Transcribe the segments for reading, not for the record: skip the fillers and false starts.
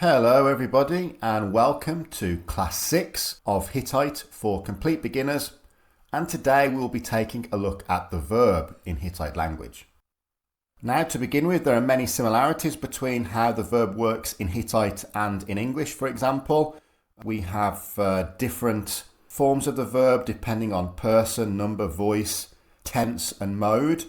Hello everybody and welcome to class 6 of Hittite for complete beginners, and today we'll be taking a look at the verb in Hittite language. Now, to begin with, there are many similarities between how the verb works in Hittite and in English. For example, we have different forms of the verb depending on person, number, voice, tense and mode.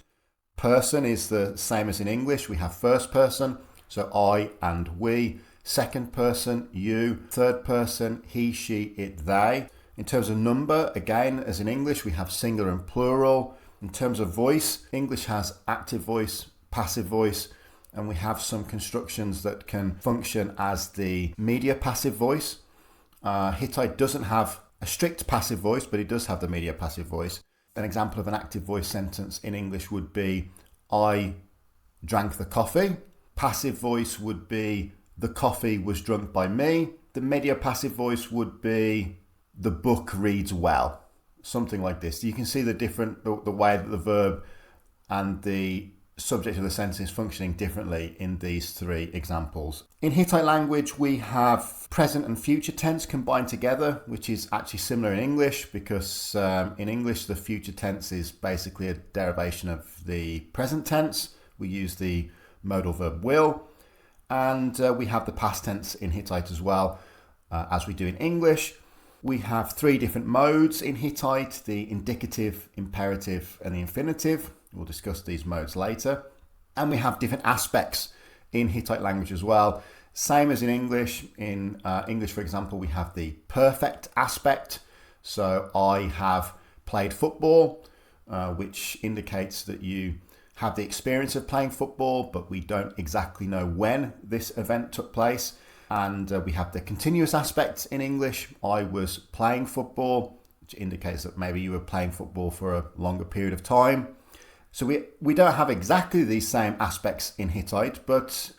Person is the same as in English. We have first person, so I and we. Second person, you. Third person, he, she, it, they. In terms of number, again, as in English, we have singular and plural. In terms of voice, English has active voice, passive voice, and we have some constructions that can function as the media passive voice. Hittite doesn't have a strict passive voice, but it does have the media passive voice. An example of an active voice sentence in English would be, I drank the coffee. Passive voice would be, the coffee was drunk by me. The media passive voice would be, the book reads well. Something like this. You can see the way that the verb and the subject of the sentence is functioning differently in these three examples. In Hittite language, we have present and future tense combined together, which is actually similar in English because in English, the future tense is basically a derivation of the present tense. We use the modal verb will. And we have the past tense in Hittite as well, as we do in English. We have three different modes in Hittite, the indicative, imperative, and the infinitive. We'll discuss these modes later. And we have different aspects in Hittite language as well. Same as in English. In English, for example, we have the perfect aspect. So I have played football, which indicates that you have the experience of playing football, but we don't exactly know when this event took place. And we have the continuous aspects in English. I was playing football, which indicates that maybe you were playing football for a longer period of time. So we don't have exactly these same aspects in Hittite, but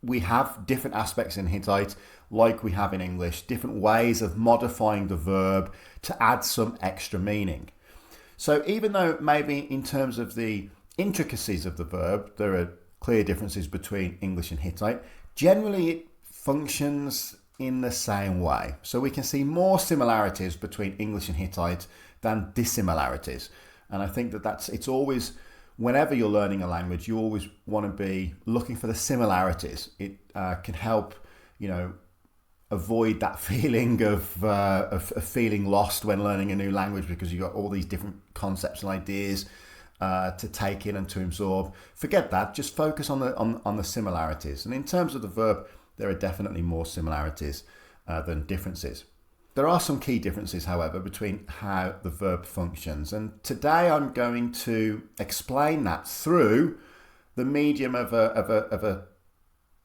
we have different aspects in Hittite like we have in English, different ways of modifying the verb to add some extra meaning. So even though maybe in terms of the intricacies of the verb, there are clear differences between English and Hittite. Generally, it functions in the same way. So we can see more similarities between English and Hittite than dissimilarities. And I think it's always, whenever you're learning a language, you always want to be looking for the similarities. It can help, avoid that feeling of feeling lost when learning a new language because you've got all these different concepts and ideas to take in and to absorb. Forget that. Just focus on the similarities. And in terms of the verb, there are definitely more similarities than differences. There are some key differences, however, between how the verb functions. And today I'm going to explain that through the medium of a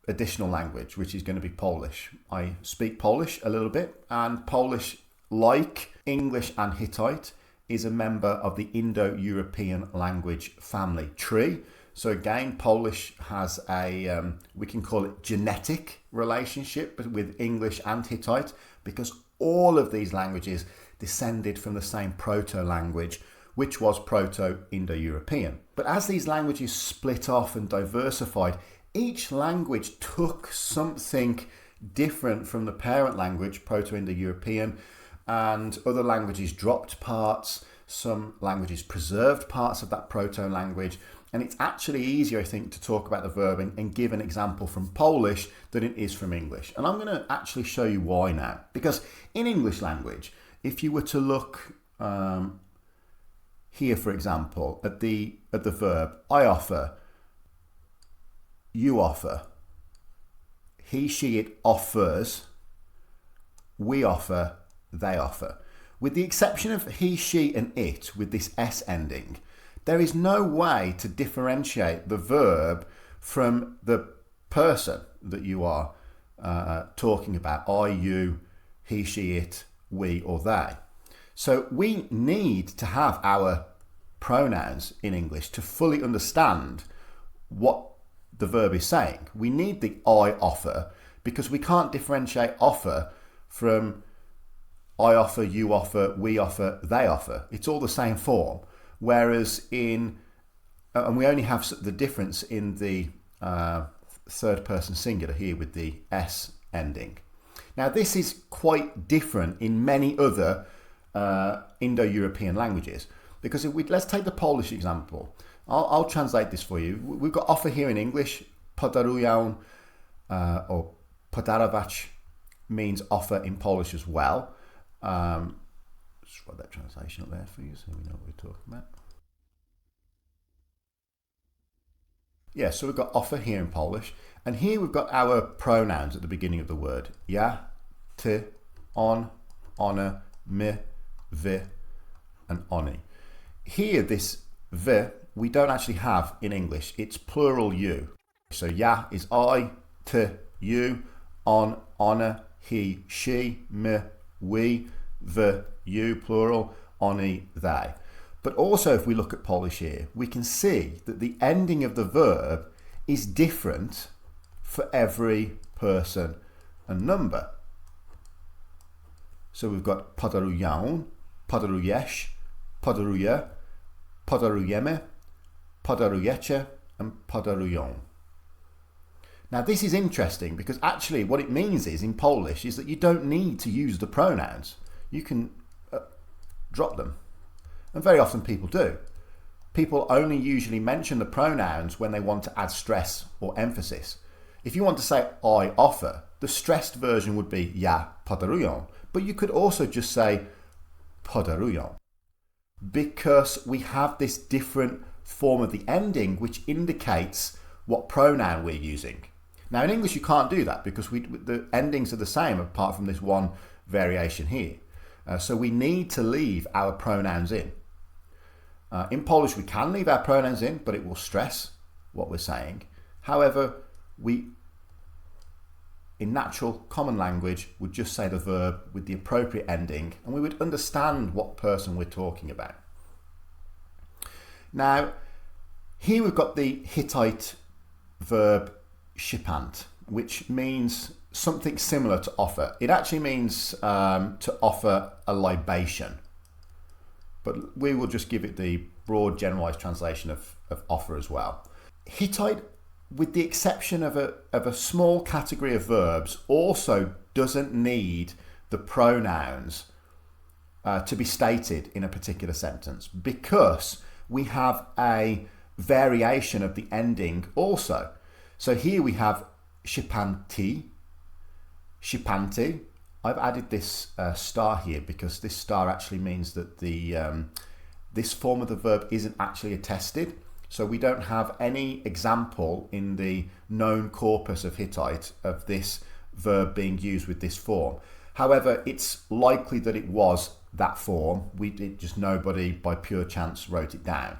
additional language, which is going to be Polish. I speak Polish a little bit, and Polish, like English and Hittite, is a member of the Indo-European language family tree. So again, Polish has a, we can call it genetic relationship with English and Hittite because all of these languages descended from the same proto-language, which was Proto-Indo-European. But as these languages split off and diversified, each language took something different from the parent language, Proto-Indo-European, and other languages dropped parts, some languages preserved parts of that proto-language, and it's actually easier, I think, to talk about the verb and give an example from Polish than it is from English. And I'm going to actually show you why now. Because in English language, if you were to look here, for example, at the verb, I offer, you offer, he, she, it offers, we offer, they offer. With the exception of he, she and it with this S ending, there is no way to differentiate the verb from the person that you are talking about. I, you, he, she, it, we or they. So we need to have our pronouns in English to fully understand what the verb is saying. We need the I offer because we can't differentiate offer from I offer, you offer, we offer, they offer. It's all the same form. Whereas and we only have the difference in the third person singular here with the S ending. Now this is quite different in many other Indo-European languages, because let's take the Polish example. I'll translate this for you. We've got offer here in English. Podaruję or podarować means offer in Polish as well. Just write that translation up there for you so we know what we're talking about. Yeah, so we've got offer here in Polish, and here we've got our pronouns at the beginning of the word. Ja, ty, on, one, my, wy, and oni. Here, this wy, we don't actually have in English. It's plural you. So ja is I, ty, you, on, one, he, she, me, we, the, you, plural, oni, they. But also if we look at Polish here, we can see that the ending of the verb is different for every person and number. So we've got podaruję, podarujesz, podaruje, podarujemy, podarujecie, and podarują. Now this is interesting because actually what it means is in Polish is that you don't need to use the pronouns. You can drop them. And very often people do. People only usually mention the pronouns when they want to add stress or emphasis. If you want to say I offer, the stressed version would be ja podaruję, but you could also just say podarują, because we have this different form of the ending which indicates what pronoun we're using. Now in English you can't do that because the endings are the same apart from this one variation here. So we need to leave our pronouns in. In Polish we can leave our pronouns in, but it will stress what we're saying. However, we in natural common language would just say the verb with the appropriate ending, and we would understand what person we're talking about. Now here we've got the Hittite verb shipant, which means something similar to offer. It actually means to offer a libation, but we will just give it the broad generalized translation of offer as well. Hittite, with the exception of a small category of verbs, also doesn't need the pronouns to be stated in a particular sentence, because we have a variation of the ending also. So here we have shipanti, shipanti. I've added this star here because this star actually means that this form of the verb isn't actually attested. So we don't have any example in the known corpus of Hittite of this verb being used with this form. However, it's likely that it was that form. Just nobody by pure chance wrote it down.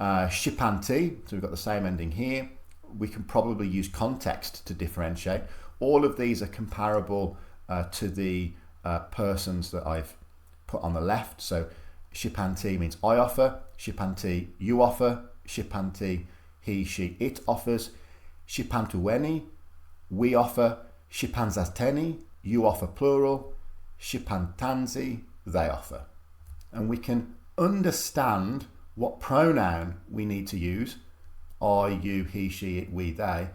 Shipanti, so we've got the same ending here. We can probably use context to differentiate. All of these are comparable to the persons that I've put on the left. So shipanti means I offer, shipanti you offer, shipanti he, she, it offers, shipantuweni we offer, shipanzateni you offer plural, shipantanzi they offer. And we can understand what pronoun we need to use, I, you, he, she, it, we, they,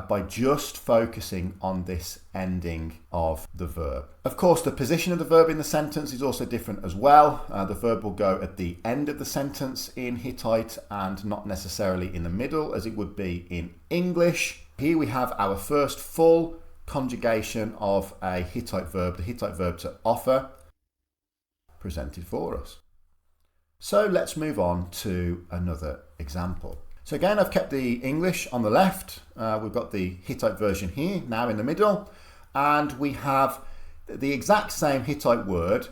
by just focusing on this ending of the verb. Of course, the position of the verb in the sentence is also different as well. The verb will go at the end of the sentence in Hittite and not necessarily in the middle as it would be in English. Here we have our first full conjugation of a Hittite verb, the Hittite verb to offer, presented for us. So let's move on to another example. So again, I've kept the English on the left. We've got the Hittite version here, now in the middle. And we have the exact same Hittite word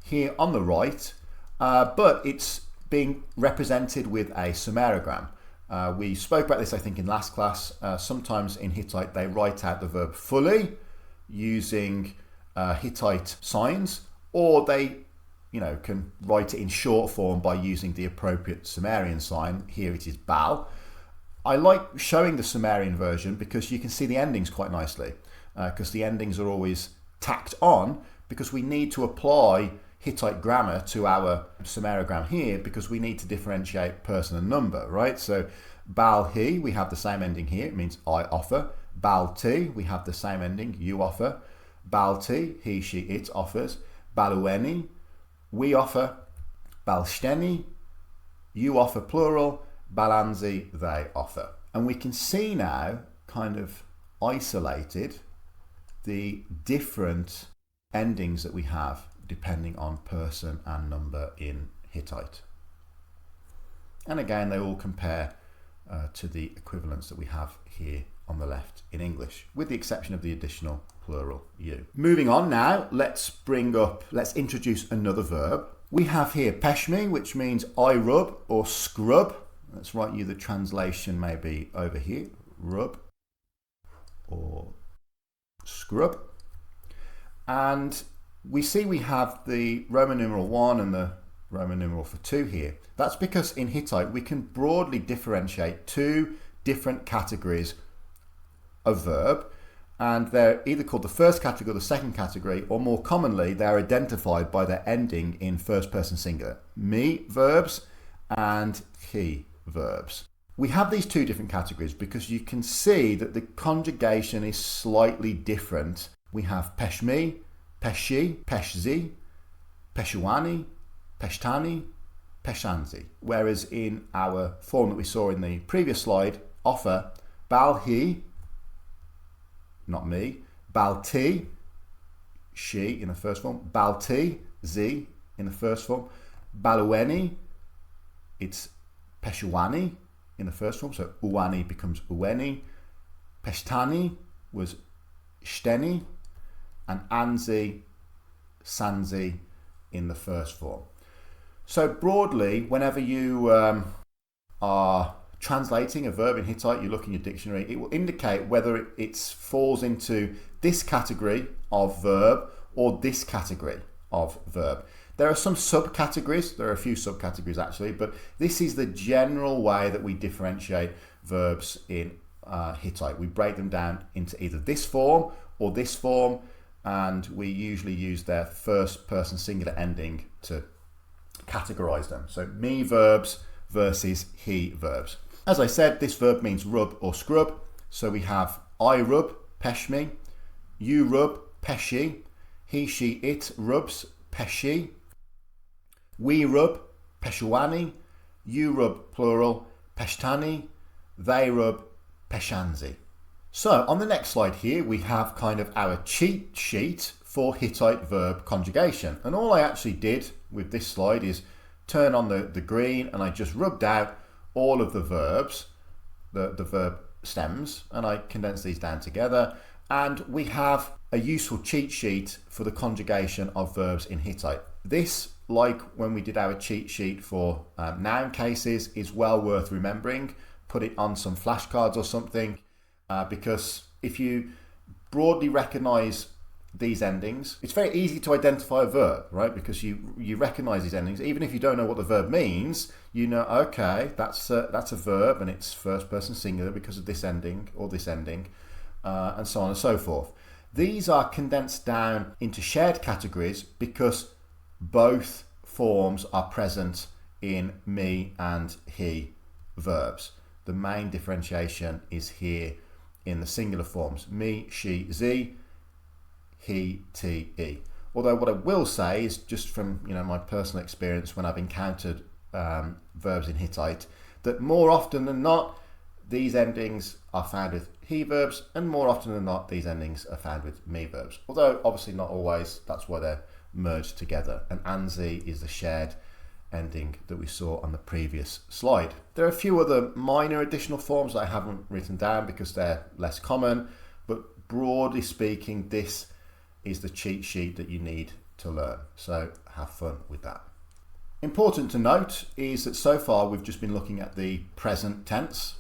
here on the right, but it's being represented with a Sumerogram. We spoke about this, I think, in last class. Sometimes in Hittite, they write out the verb fully using Hittite signs, or they can write it in short form by using the appropriate Sumerian sign. Here it is Bal. I like showing the Sumerian version because you can see the endings quite nicely, because the endings are always tacked on, because we need to apply Hittite grammar to our Sumerogram here, because we need to differentiate person and number, right? So Bal he, we have the same ending here, it means I offer. balti, we have the same ending, you offer. Balti, he, she, it offers. Balueni, we offer. Balsteni, you offer plural. Balanzi, they offer. And we can see now, kind of isolated, the different endings that we have depending on person and number in Hittite. And again, they all compare to the equivalents that we have here on the left in English, with the exception of the additional plural you. Moving on now, let's introduce another verb. We have here peshmi, which means I rub or scrub. Let's write you the translation maybe over here, rub or scrub. And we see we have the Roman numeral 1 and the Roman numeral for 2 here. That's because in Hittite we can broadly differentiate two different categories of verb, and they're either called the first category or the second category, or more commonly they're identified by their ending in first person singular. Me verbs and he verbs. We have these two different categories because you can see that the conjugation is slightly different. We have peshmi, peshi, peshzi, peshuani, peshtani, peshanzi. Whereas in our form that we saw in the previous slide, offer, balhi, not me, balti, she in the first form, balti, z in the first form, balueni, it's peshuani in the first form, so uani becomes ueni, peshtani was shteni, and anzi, sanzi in the first form. So broadly, whenever you are translating a verb in Hittite, you look in your dictionary, it will indicate whether it falls into this category of verb or this category of verb. There are some subcategories, there are a few subcategories actually, but this is the general way that we differentiate verbs in Hittite. We break them down into either this form or this form, and we usually use their first person singular ending to categorize them. So me verbs versus he verbs. As I said, this verb means rub or scrub. So we have I rub, peshmi, you rub, peshi, he, she, it rubs, peshi, we rub, peshuani, you rub, plural, peshtani, they rub, peshanzi. So on the next slide here, we have kind of our cheat sheet for Hittite verb conjugation. And all I actually did with this slide is turn on the green, and I just rubbed out all of the verbs, the verb stems, and I condensed these down together. And we have a useful cheat sheet for the conjugation of verbs in Hittite. This, like when we did our cheat sheet for noun cases, is well worth remembering. Put it on some flashcards or something. Because if you broadly recognize these endings, it's very easy to identify a verb, right? Because you recognize these endings. Even if you don't know what the verb means, you know, okay, that's a verb and it's first person singular because of this ending or this ending, and so on and so forth. These are condensed down into shared categories because both forms are present in me and he verbs. The main differentiation is here in the singular forms, me, she, z, he, t, e. Although what I will say is, just from my personal experience when I've encountered verbs in Hittite, that more often than not these endings are found with he verbs, and more often than not these endings are found with me verbs. Although obviously not always, that's why they're merged together. And anzi is the shared ending that we saw on the previous slide. There are a few other minor additional forms that I haven't written down because they're less common, but broadly speaking, this is the cheat sheet that you need to learn. So have fun with that. Important to note is that so far we've just been looking at the present tense.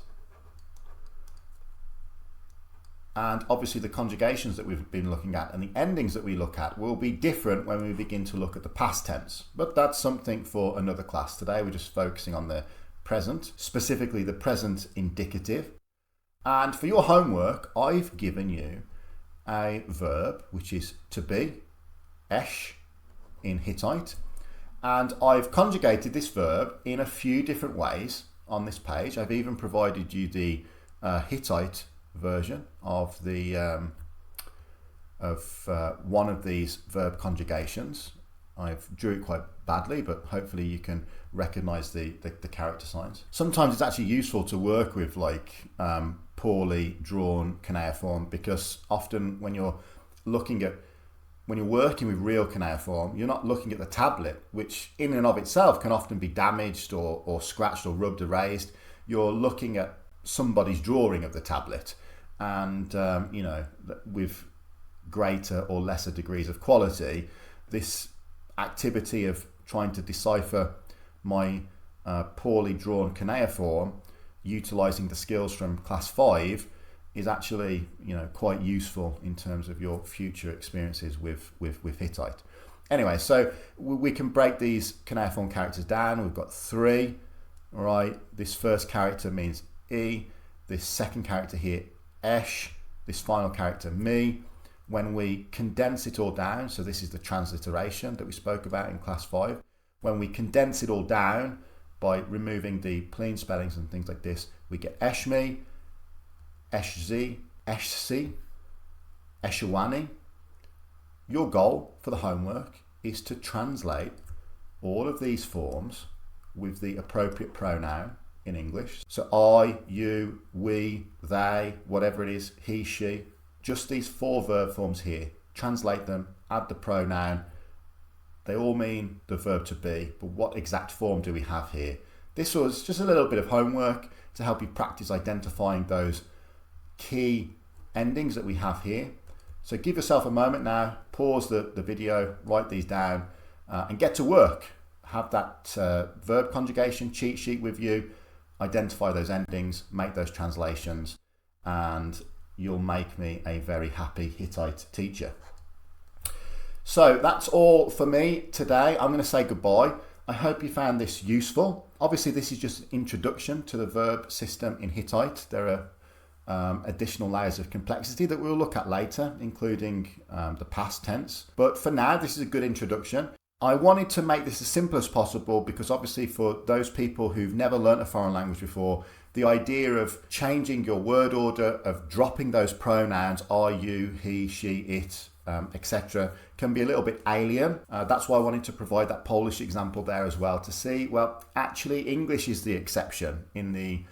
And obviously the conjugations that we've been looking at and the endings that we look at will be different when we begin to look at the past tense. But that's something for another class. Today we're just focusing on the present, specifically the present indicative. And for your homework, I've given you a verb which is to be, esh in Hittite. And I've conjugated this verb in a few different ways on this page. I've even provided you the Hittite version of one of these verb conjugations. I've drew it quite badly, but hopefully you can recognize the character signs. Sometimes it's actually useful to work with like poorly drawn cuneiform, because often when you're working with real cuneiform, you're not looking at the tablet, which in and of itself can often be damaged or scratched or rubbed, erased. You're looking at somebody's drawing of the tablet, and you know, with greater or lesser degrees of quality, this activity of trying to decipher my poorly drawn cuneiform, utilizing the skills from class 5, is actually, you know, quite useful in terms of your future experiences with Hittite. Anyway, so we can break these cuneiform characters down. We've got 3, right? This first character means E, this second character here, Esh, this final character, Me. When we condense it all down, so this is the transliteration that we spoke about in class 5, when we condense it all down by removing the plain spellings and things like this, we get Eshmi, Eshzi, Eshsi, Eshawani. Your goal for the homework is to translate all of these forms with the appropriate pronoun in English. So I, you, we, they, whatever it is, he, she, just these 4 verb forms here. Translate them, add the pronoun. They all mean the verb to be, but what exact form do we have here? This was just a little bit of homework to help you practice identifying those key endings that we have here. So give yourself a moment now, pause the video, write these down, and get to work. Have that verb conjugation cheat sheet with you, identify those endings, make those translations, and you'll make me a very happy Hittite teacher. So that's all for me today. I'm going to say goodbye. I hope you found this useful. Obviously, this is just an introduction to the verb system in Hittite. There are additional layers of complexity that we'll look at later, including the past tense. But for now, this is a good introduction. I wanted to make this as simple as possible because obviously for those people who've never learnt a foreign language before, the idea of changing your word order, of dropping those pronouns, I, you, he, she, it, etc. can be a little bit alien. That's why I wanted to provide that Polish example there as well to see, well, actually English is the exception in the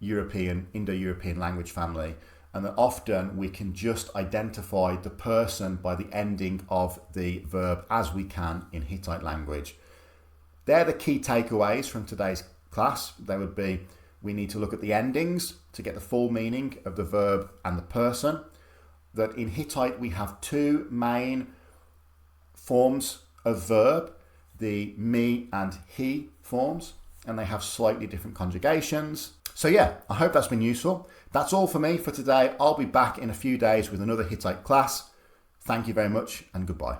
Indo-European language family, and that often we can just identify the person by the ending of the verb as we can in Hittite language. They're the key takeaways from today's class. They would be, we need to look at the endings to get the full meaning of the verb and the person. That in Hittite we have 2 main forms of verb, the me and he forms, and they have slightly different conjugations. So yeah, I hope that's been useful. That's all for me for today. I'll be back in a few days with another Hittite class. Thank you very much and goodbye.